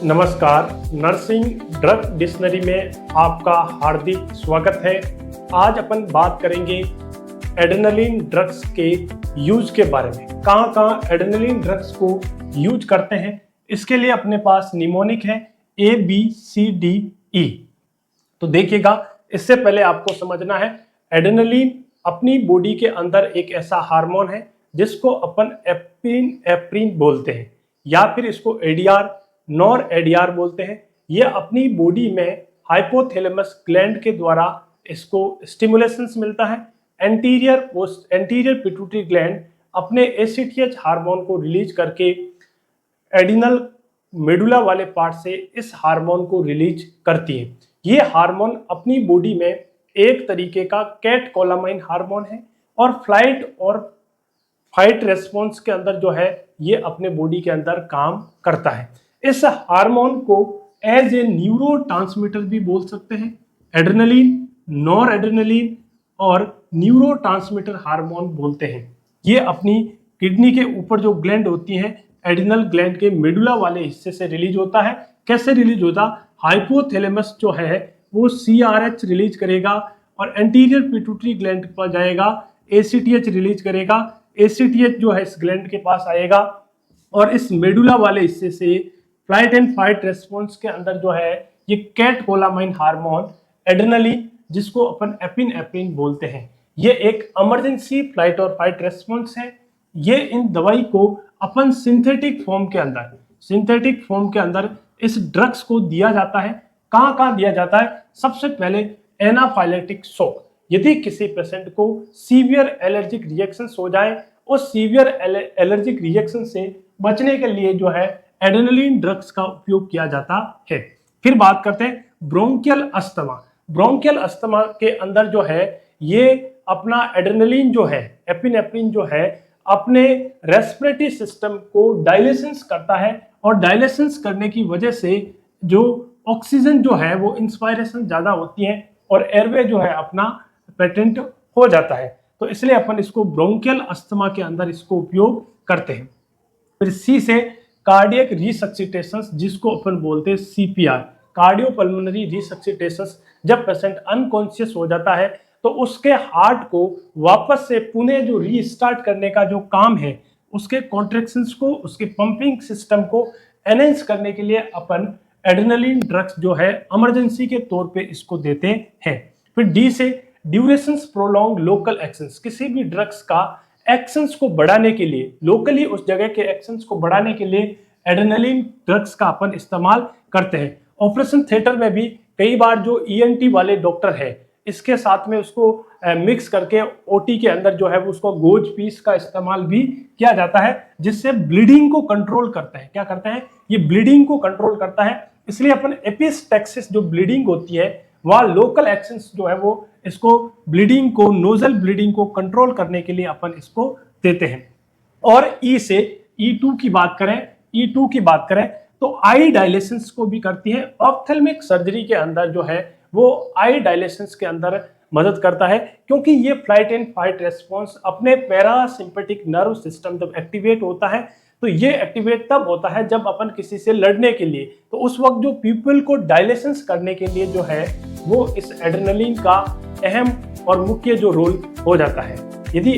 नमस्कार, nursing drug dictionary में आपका हार्दिक स्वागत है। आज अपन बात करेंगे एड्रेनलिन ड्रग्स के यूज के बारे में। कहाँ एड्रेनलिन ड्रग्स को यूज करते हैं, इसके लिए अपने पास निमोनिक है ABCDE। तो देखिएगा, इससे पहले आपको समझना है एड्रेनलिन अपनी बॉडी के अंदर एक ऐसा हार्मोन है जिसको अपन एपिनेफ्रिन बोलते हैं, या फिर इसको ADR नॉर ADR बोलते हैं। ये अपनी बॉडी में हाइपोथैलेमस ग्लैंड के द्वारा इसको स्टिमुलेशंस मिलता है। एंटीरियर पिट्यूटरी ग्लैंड अपने ACTH हार्मोन को रिलीज करके एडिनल मेडुला वाले पार्ट से इस हार्मोन को रिलीज करती है। ये हार्मोन अपनी बॉडी में एक तरीके का कैटकोलामाइन हार्मोन है और फाइट रेस्पॉन्स के अंदर जो है ये अपने बॉडी के अंदर काम करता है। इस हार्मोन को एज ए न्यूरोट्रांसमीटर भी बोल सकते हैं। एड्रेनलिन, नॉर एड्रेनलिन और न्यूरोट्रांसमीटर हार्मोन बोलते हैं। ये अपनी किडनी के ऊपर जो ग्लैंड होती हैं, एडिनल ग्लैंड के मेडुला वाले हिस्से से रिलीज होता है। कैसे रिलीज होता? हाइपोथैलेमस जो है वो CRH रिलीज करेगा और एंटीरियर पिट्यूटरी ग्लैंड पर जाएगा, ACTH रिलीज करेगा। ACTH जो है इस ग्लैंड के पास आएगा और इस मेडुला वाले हिस्से से फ्लाइट एंड फाइट रेस्पॉन्स के अंदर जो है ये कैटकोलामाइन हार्मोन एड्रेनलिन, जिसको अपन एपिनेफ्रिन बोलते हैं, ये एक इमरजेंसी फ्लाइट और फाइट रेस्पॉन्स है। ये इन दवाई को अपन सिंथेटिक फॉर्म के अंदर इस ड्रग्स को दिया जाता है। कहाँ दिया जाता है? सबसे पहले एनाफाइलेटिक शॉक। यदि किसी पेशेंट को सीवियर एलर्जिक रिएक्शंस हो जाए, उस सीवियर एलर्जिक रिएक्शन से बचने के लिए जो है एड्रेनलिन ड्रग्स का उपयोग किया जाता है। फिर बात करते हैं ब्रोंकियल अस्थमा। ब्रोंकियल अस्थमा के अंदर जो है ये अपना एड्रेनलिन जो है, एपिनेफ्रिन जो है, अपने रेस्पिरेटरी सिस्टम को डायलेशंस करता है और डायलेशंस करने की वजह से जो ऑक्सीजन जो है वो इंस्पायरेशन ज्यादा होती है और एयरवे जो है अपना पेटेंट हो जाता है। तो इसलिए अपन इसको ब्रोंकियल अस्थमा के अंदर इसको उपयोग करते हैं। फिर C से कार्डियक रिसक्सिटेशंस, जिसको अपन बोलते हैं CPR, कार्डियोपल्मोनरी रिसक्सिटेशंस। जब पेशेंट अनकॉन्शियस हो जाता है तो उसके हार्ट को वापस से पुनः जो रीस्टार्ट करने का जो काम है, उसके कॉन्ट्रैक्शंस को, उसके पंपिंग सिस्टम को एनहेंस करने के लिए अपन एड्रेनलिन ड्रग्स जो है इमरजेंसी के तौर पे इसको देते हैं। फिर D से ड्यूरेशंस प्रोलॉन्ग लोकल एक्शंस। किसी भी ड्रग्स का एक्शंस को बढ़ाने के लिए, लोकली उस जगह के एक्शंस को बढ़ाने के लिए एड्रेनलिन ड्रग्स का अपन इस्तेमाल करते हैं। ऑपरेशन थिएटर में भी कई बार जो ENT वाले डॉक्टर है, इसके साथ में उसको मिक्स करके OT के अंदर जो है वो उसको गोज पीस का इस्तेमाल भी किया जाता है, जिससे ब्लीडिंग को कंट्रोल करता है। क्या करता है? ये ब्लीडिंग को कंट्रोल करता है। इसलिए अपन एपिस्टैक्सिस जो ब्लीडिंग होती है, वह लोकल एक्शंस जो है वो इसको ब्लीडिंग को, नोजल ब्लीडिंग को कंट्रोल करने के लिए अपन इसको देते हैं। और E से E2 की बात करें तो आई डायलेशंस को भी करती है। ऑप्थेल्मिक सर्जरी के अंदर जो है वो आई डायलेशंस के अंदर मदद करता है, क्योंकि ये फ्लाइट एंड फाइट रेस्पॉन्स अपने पैरासिम्पैथिक नर्व सिस्टम जब एक्टिवेट होता है, तो ये एक्टिवेट तब होता है जब अपन किसी से लड़ने के लिए, तो उस वक्त जो पीपल को डायलेशंस करने के लिए जो है वो इस एड्रेनलिन का अहम और मुख्य जो रोल हो जाता है। यदि